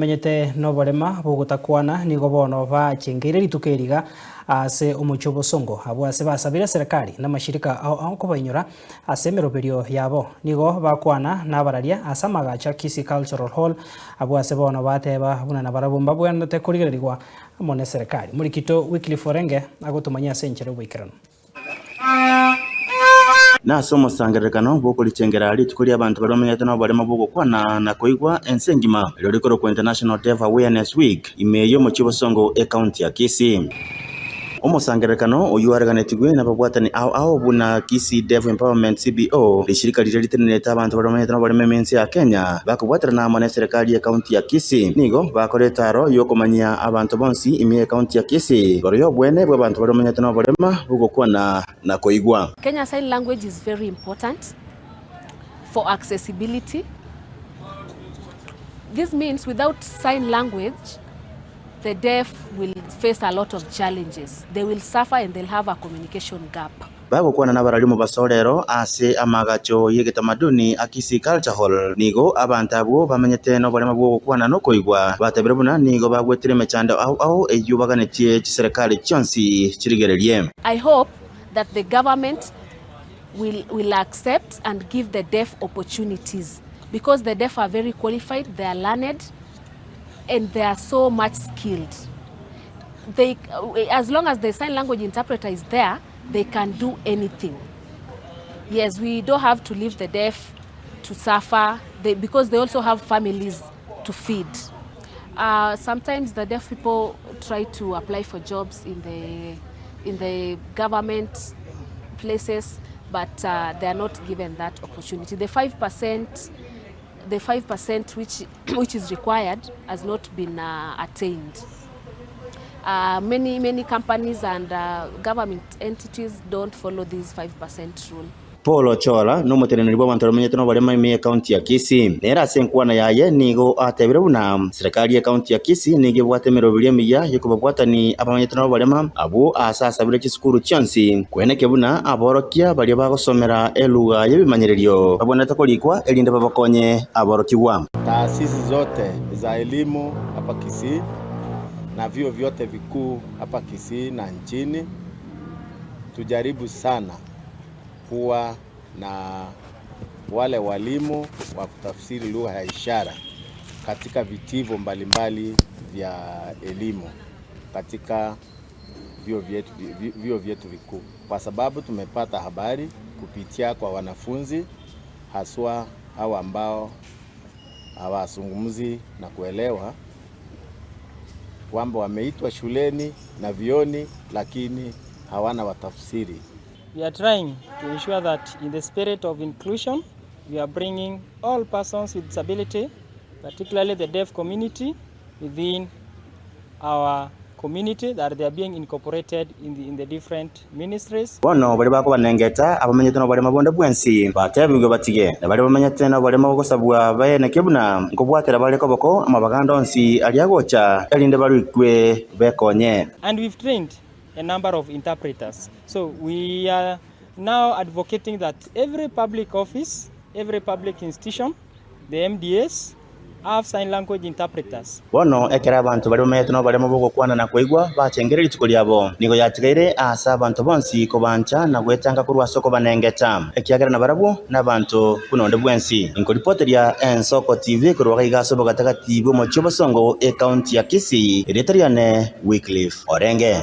Menyete no barema bugutakwana nigo bono bachengere ritukeriga ase omuchobo songo abo ase basabire serikali na mashirika AOAO KOBAINYORE ase EMEROBERIO YABO nigo bakwana na bararia ase amagacha Kisi Cultural Hall abo ase bono bateba buna na barabumba bwendete kurigererwa amone serikali murikito Wycliffe Orenge agotumanya ase enchero bwikirano naso musangerekano bwokulichengera Rituko abantu baramenyete no barema bugukwana na kuigwa ensengima lirikoro ku International Deaf Awareness Week imeyo mu Kibosongo county ya Kisi. Umusangerekano uyu waraganetibwe n'ababwatani AOAO buna Kisi Deaf Empowerment CBO lishirika liriteneta abantu baramenyete no barema mensi ya Kenya bakubwatira na amone serikali ya county ya Kisi nigo bakoretaro yokomanya abantu bonsi ime county ya Kisi boroyo bwene bw'abantu baramenyete no barema bugukwana na kuigwa. Kenya Sign Language is very important for accessibility. This means without sign language, the deaf will face a lot of challenges. They will suffer and they'll have a communication gap. Bagukwana n'abaralimu basorero ase amagacho y'egitamaduni akisi Culture Hall nigo abantu abo bamenyete no barema bugukwana no kuigwa batabire buna nigo bagwetire mechando AOAO eyubaganitie serikali cyonsi kirigererie. I hope that the government will accept and give the deaf opportunities because the deaf are very qualified, they are learned, and they are so much skilled. They, as long as the sign language interpreter is there, they can do anything. Yes, we don't have to leave the deaf to suffer because they also have families to feed. Sometimes the deaf people try to apply for jobs in the government places, but they are not given that opportunity. The 5% which is required has not been attained. Many companies and government entities don't follow this 5% rule. Paul Ochola no muteneneri bwa bantu bamenyete no barema ime county ya Kisi nera senkwana yaye nigo atebire buna serikali ya county ya Kisi nige bwate EMEROBERIO miya yokubabwatani abamenyete no barema abo asasabire kisikuru cyonsi kweneke buna aborokia bali bagosomera eluga yebimanyererio baboneta kolikwa elinde babakonye aborokiwa. Taasisi zote za elimu hapa Kisi na vyuo vyote vikuu hapa Kisi na nchini tujaribu sana kuwa na wale walimu wa kutafsiri lugha ya ishara katika vitivo mbalimbali vya elimu katika vyuo vyetu vikuu, kwa sababu tumepata habari kupitia kwa wanafunzi haswa hao ambao hawazungumzi na kuelewa kwamba wameitwa shuleni na vioni lakini hawana watafsiri. We are trying to ensure that in the spirit of inclusion, we are bringing all persons with disability, particularly the deaf community, within our community, that they are being incorporated in the different ministries. Bono bali bako banengeta abamenyete no barema bonda bwensi batebingo batige bali bamenyete no barema bogosabwa bayene kebuna nkobwatera bali koboko amabaganda onsi aliagocha elinde barikwe bekonye. And we've trained a number of interpreters. So we are now advocating that every public office, every public institution, the MDAs, have sign language interpreters. Bono ekera abantu bali bamenyete no barema bugukwana na kuigwa bachengere Rituko lyabo nigo yatigaire asa abantu bonsi kobancha na gwetanga kurwa soko banengeta ekiagera na barabu na abantu kunonde bwensi inkoripoteria Ensoko TV kurwa igaso bogatagati bo mu Kibosongo county ya Kisi Riteriane Wycliffe Orenge.